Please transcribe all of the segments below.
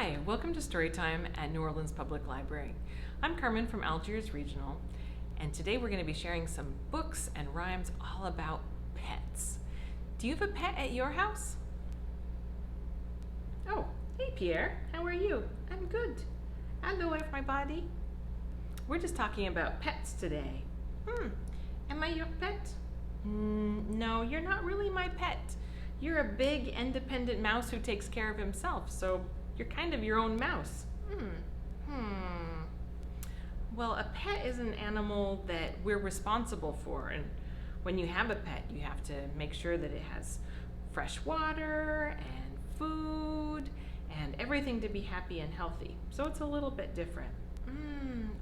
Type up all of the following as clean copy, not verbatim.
Hi, welcome to Storytime at New Orleans Public Library. I'm Carmine from Algiers Regional, and today we're going to be sharing some books and rhymes all about pets. Do you have a pet at your house? Oh, hey Pierre, how are you? I'm good. Hello everybody. We're just talking about pets today. Am I your pet? No, you're not really my pet. You're a big, independent mouse who takes care of himself, so you're kind of your own mouse. Well, a pet is an animal that we're responsible for, and when you have a pet, you have to make sure that it has fresh water and food and everything to be happy and healthy. So it's a little bit different.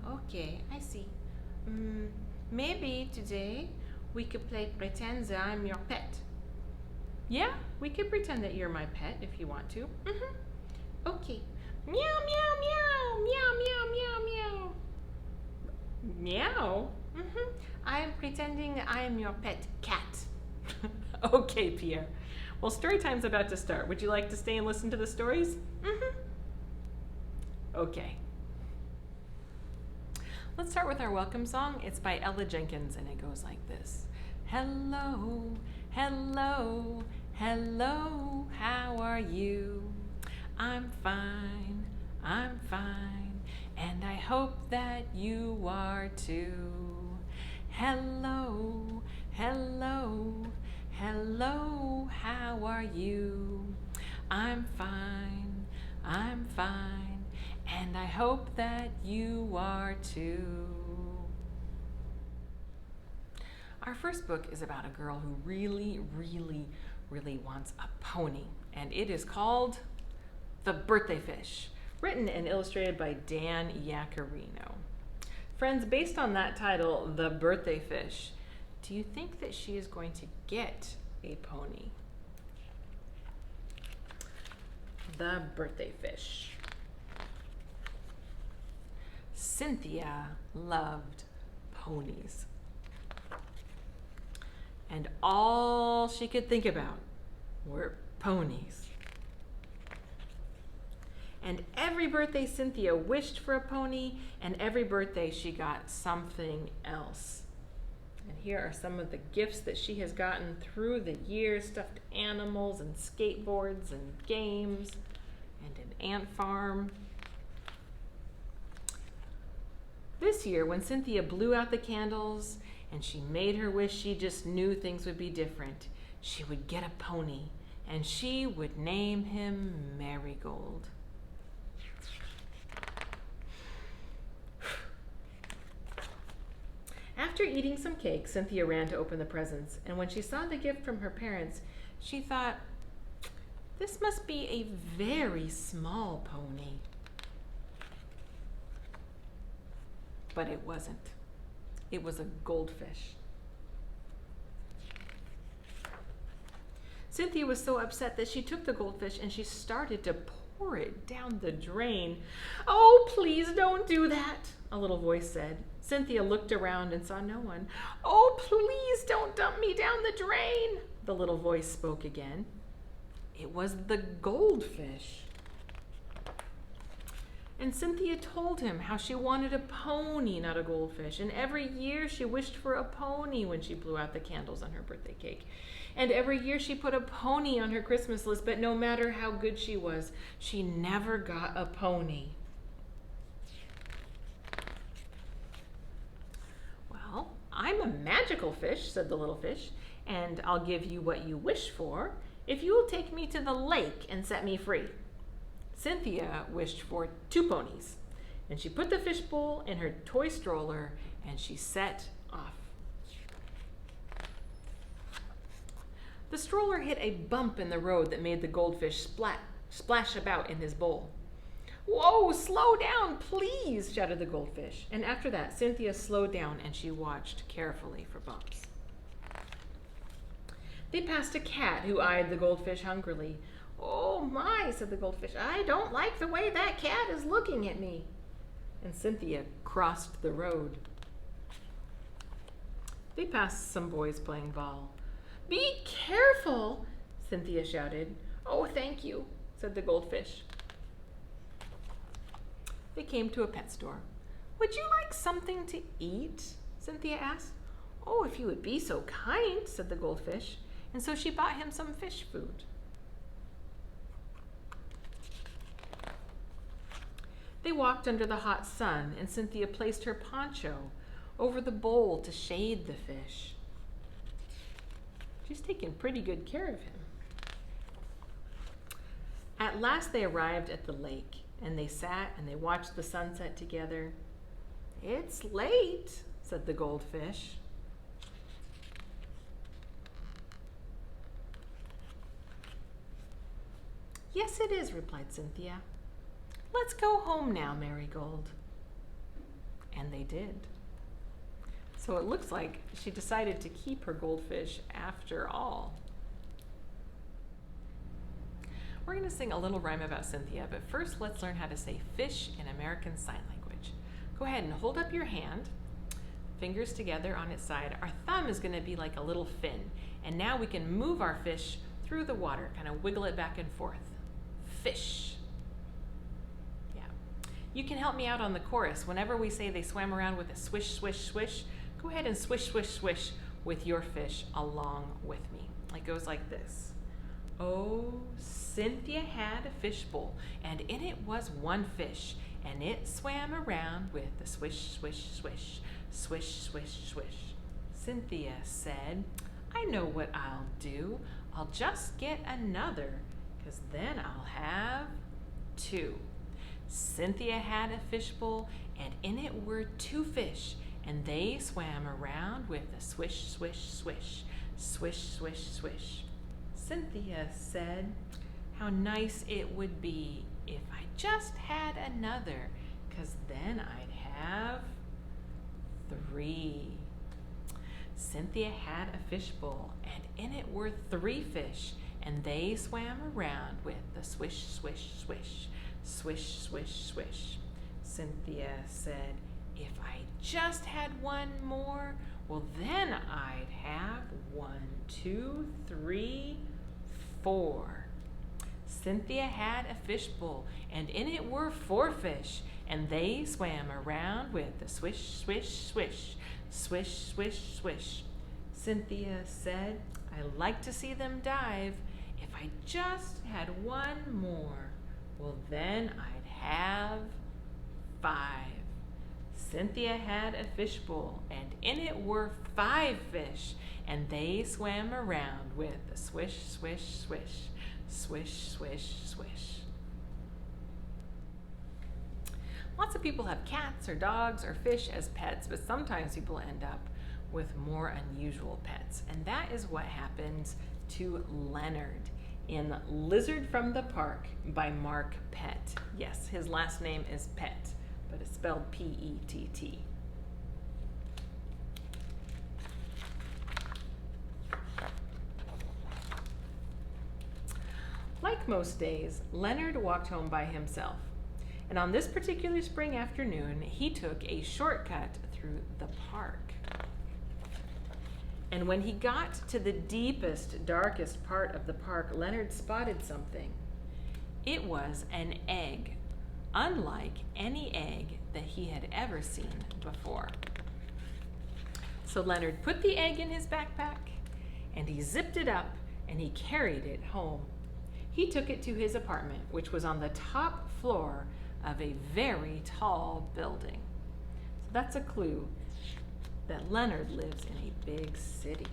Okay, I see. Maybe today we could play pretend that I'm your pet. Yeah, we could pretend that you're my pet if you want to. Okay. Meow, meow, meow, meow, meow, meow, meow. Meow? I am pretending I am your pet cat. Okay, Pierre. Well, story time's about to start. Would you like to stay and listen to the stories? Okay. Let's start with our welcome song. It's by Ella Jenkins, and it goes like this. Hello, hello, hello, how are you? I'm fine, and I hope that you are too. Hello, hello, hello, how are you? I'm fine, and I hope that you are too. Our first book is about a girl who really wants a pony, and it is called The Birthday Fish, written and illustrated by Dan Yaccarino. Friends, based on that title, The Birthday Fish, do you think that she is going to get a pony? The Birthday Fish. Cynthia loved ponies, and all she could think about were ponies. And every birthday Cynthia wished for a pony, and every birthday she got something else. And here are some of the gifts that she has gotten through the years: stuffed animals and skateboards and games and an ant farm. This year, when Cynthia blew out the candles and she made her wish, she just knew things would be different. She would get a pony, and she would name him Marigold. After eating some cake, Cynthia ran to open the presents, and when she saw the gift from her parents, she thought, this must be a very small pony. But it wasn't. It was a goldfish. Cynthia was so upset that she took the goldfish and she started to pour it down the drain. Oh, please don't do that, a little voice said. Cynthia looked around and saw no one. Oh, please don't dump me down the drain, the little voice spoke again. It was the goldfish. And Cynthia told him how she wanted a pony, not a goldfish. And every year she wished for a pony when she blew out the candles on her birthday cake. And every year she put a pony on her Christmas list, but no matter how good she was, she never got a pony. Well, I'm a magical fish, said the little fish, and I'll give you what you wish for if you will take me to the lake and set me free. Cynthia wished for 2 ponies, and she put the fishbowl in her toy stroller, and she set off. The stroller hit a bump in the road that made the goldfish splash about in his bowl. Whoa, slow down, please, shouted the goldfish. And after that, Cynthia slowed down and she watched carefully for bumps. They passed a cat who eyed the goldfish hungrily. Oh my, said the goldfish, I don't like the way that cat is looking at me. And Cynthia crossed the road. They passed some boys playing ball. Be careful, Cynthia shouted. Oh, thank you, said the goldfish. they came to a pet store. "Would you like something to eat?" Cynthia asked. "Oh, if you would be so kind," said the goldfish. And so she bought him some fish food. They walked under the hot sun, and Cynthia placed her poncho over the bowl to shade the fish. She's taking pretty good care of him. At last they arrived at the lake, and they sat and they watched the sunset together. "It's late," said the goldfish. "Yes, it is," replied Cynthia. "Let's go home now, Marigold." And they did. So it looks like she decided to keep her goldfish after all. We're going to sing a little rhyme about Cynthia, but first let's learn how to say fish in American Sign Language. Go ahead and hold up your hand, fingers together on its side. Our thumb is going to be like a little fin, and now we can move our fish through the water, kind of wiggle it back and forth. Fish. Yeah. You can help me out on the chorus. Whenever we say they swam around with a swish, swish, swish, go ahead and swish, swish, swish with your fish along with me. It goes like this. "Oh, Cynthia had a fishbowl, and in it was one fish, and it swam around with a swish, swish, swish, swish, swish, swish." Cynthia said, "I know what I'll do. I'll just get another, 'cause then I'll have two." Cynthia had a fishbowl, and in it were two fish, and they swam around with a swish, swish, swish, swish, swish, swish. Cynthia said, "How nice it would be if I just had another, 'cause then I'd have three." Cynthia had a fishbowl, and in it were three fish, and they swam around with a swish, swish, swish, swish, swish, swish. Cynthia said, "If I just had one more, well then I'd have 1, 2, 3, 4. Cynthia had a fishbowl, and in it were four fish, and they swam around with a swish, swish, swish, swish, swish, swish. Cynthia said, "I like to see them dive. If I just had one more, well then I'd have 5. Cynthia had a fishbowl, and in it were 5 fish, and they swam around with a swish, swish, swish, swish, swish, swish. Lots of people have cats or dogs or fish as pets, but sometimes people end up with more unusual pets. And that is what happens to Leonard in Lizard from the Park by Mark Pett. Yes, his last name is Pett, but it's spelled P-E-T-T. Like most days, Leonard walked home by himself. And on this particular spring afternoon, he took a shortcut through the park. And when he got to the deepest, darkest part of the park, Leonard spotted something. It was an egg, unlike any egg that he had ever seen before. So Leonard put the egg in his backpack, and he zipped it up, and he carried it home. He took it to his apartment, which was on the top floor of a very tall building. So that's a clue that Leonard lives in a big city.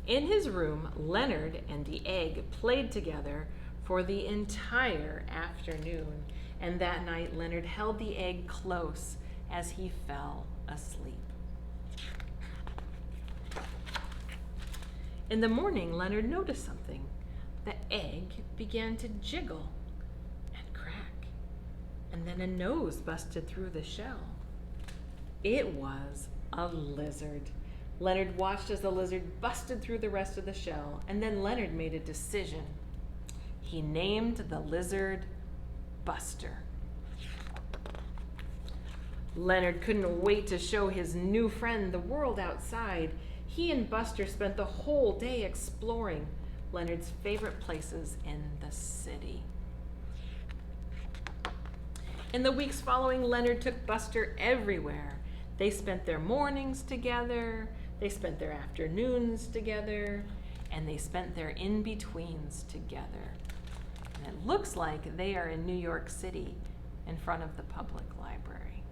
In his room, Leonard and the egg played together for the entire afternoon, and that night Leonard held the egg close as he fell asleep. In the morning, Leonard noticed something. The egg began to jiggle and crack, and then a nose busted through the shell. It was a lizard. Leonard watched as the lizard busted through the rest of the shell, and then Leonard made a decision. He named the lizard Buster. Leonard couldn't wait to show his new friend the world outside. He and Buster spent the whole day exploring Leonard's favorite places in the city. In the weeks following, Leonard took Buster everywhere. They spent their mornings together, they spent their afternoons together, and they spent their in-betweens together. And it looks like they are in New York City in front of the public library.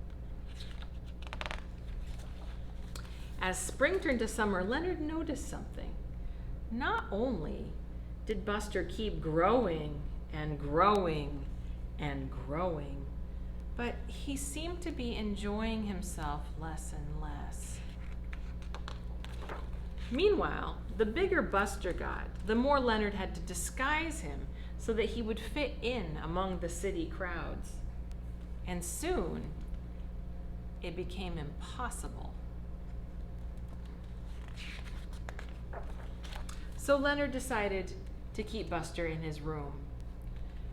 As spring turned to summer, Leonard noticed something. Not only did Buster keep growing and growing and growing, but he seemed to be enjoying himself less and less. Meanwhile, the bigger Buster got, the more Leonard had to disguise him so that he would fit in among the city crowds. And soon, it became impossible. So Leonard decided to keep Buster in his room.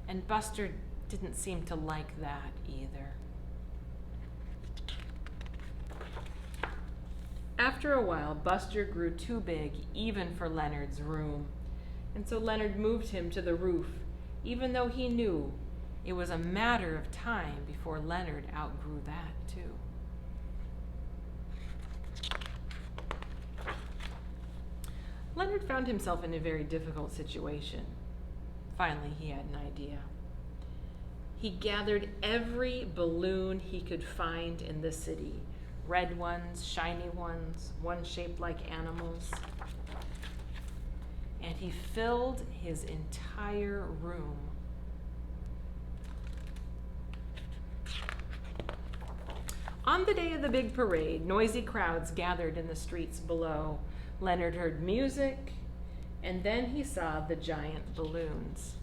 And Buster didn't seem to like that either. After a while, Buster grew too big even for Leonard's room. And so Leonard moved him to the roof, even though he knew it was a matter of time before Leonard outgrew that too. Leonard found himself in a very difficult situation. Finally, he had an idea. He gathered every balloon he could find in the city. Red ones, shiny ones, ones shaped like animals. And he filled his entire room. On the day of the big parade, noisy crowds gathered in the streets below. Leonard heard music, and then he saw the giant balloons.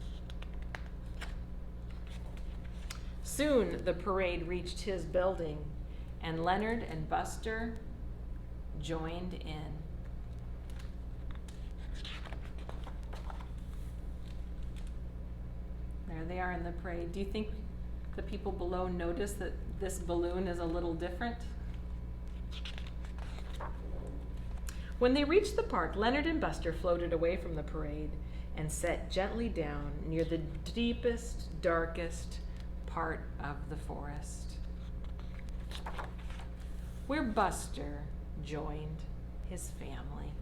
Soon the parade reached his building, and Leonard and Buster joined in. There they are in the parade. Do you think the people below notice that this balloon is a little different? When they reached the park, Leonard and Buster floated away from the parade and set gently down near the deepest, darkest part of the forest, where Buster joined his family.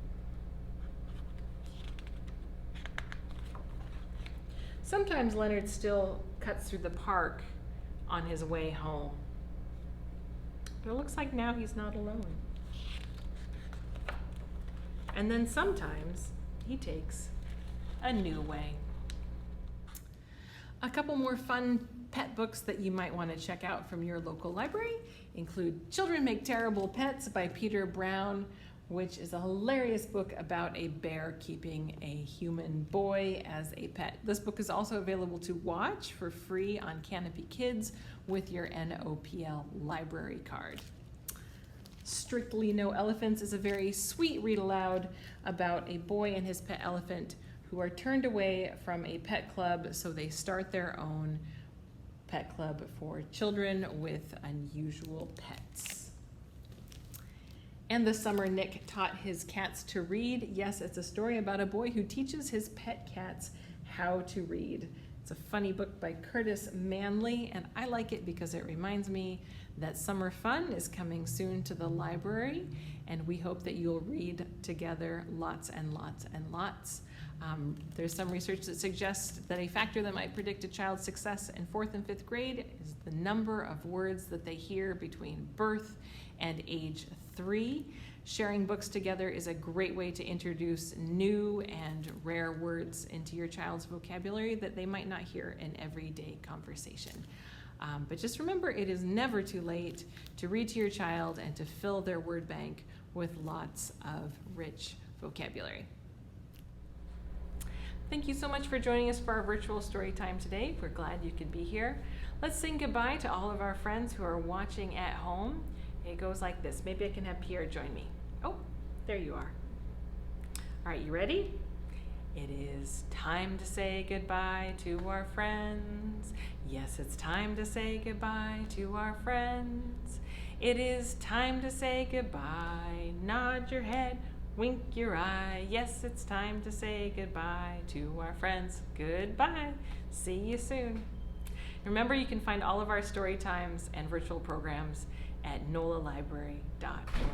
Sometimes Leonard still cuts through the park on his way home, but it looks like now he's not alone. And then sometimes he takes a new way. A couple more fun pet books that you might want to check out from your local library include Children Make Terrible Pets by Peter Brown, which is a hilarious book about a bear keeping a human boy as a pet. This book is also available to watch for free on Canopy Kids with your NOPL library card. Strictly No Elephants is a very sweet read aloud about a boy and his pet elephant who are turned away from a pet club, so they start their own pet club for children with unusual pets. And This Summer Nick Taught His Cats to Read. Yes, it's a story about a boy who teaches his pet cats how to read. It's a funny book by Curtis Manley, and I like it because it reminds me that summer fun is coming soon to the library, and we hope that you'll read together lots and lots and lots. There's some research that suggests that a factor that might predict a child's success in 4th and 5th grade is the number of words that they hear between birth and age 3. Sharing books together is a great way to introduce new and rare words into your child's vocabulary that they might not hear in everyday conversation. But just remember, it is never too late to read to your child and to fill their word bank with lots of rich vocabulary. Thank you so much for joining us for our virtual story time today. We're glad you could be here. Let's sing goodbye to all of our friends who are watching at home. It goes like this. Maybe I can have Pierre join me. Oh, there you are. All right, you ready? It is time to say goodbye to our friends. Yes, it's time to say goodbye to our friends. It is time to say goodbye. Nod your head, wink your eye. Yes, it's time to say goodbye to our friends. Goodbye. See you soon. Remember, you can find all of our story times and virtual programs at NOLALibrary.org.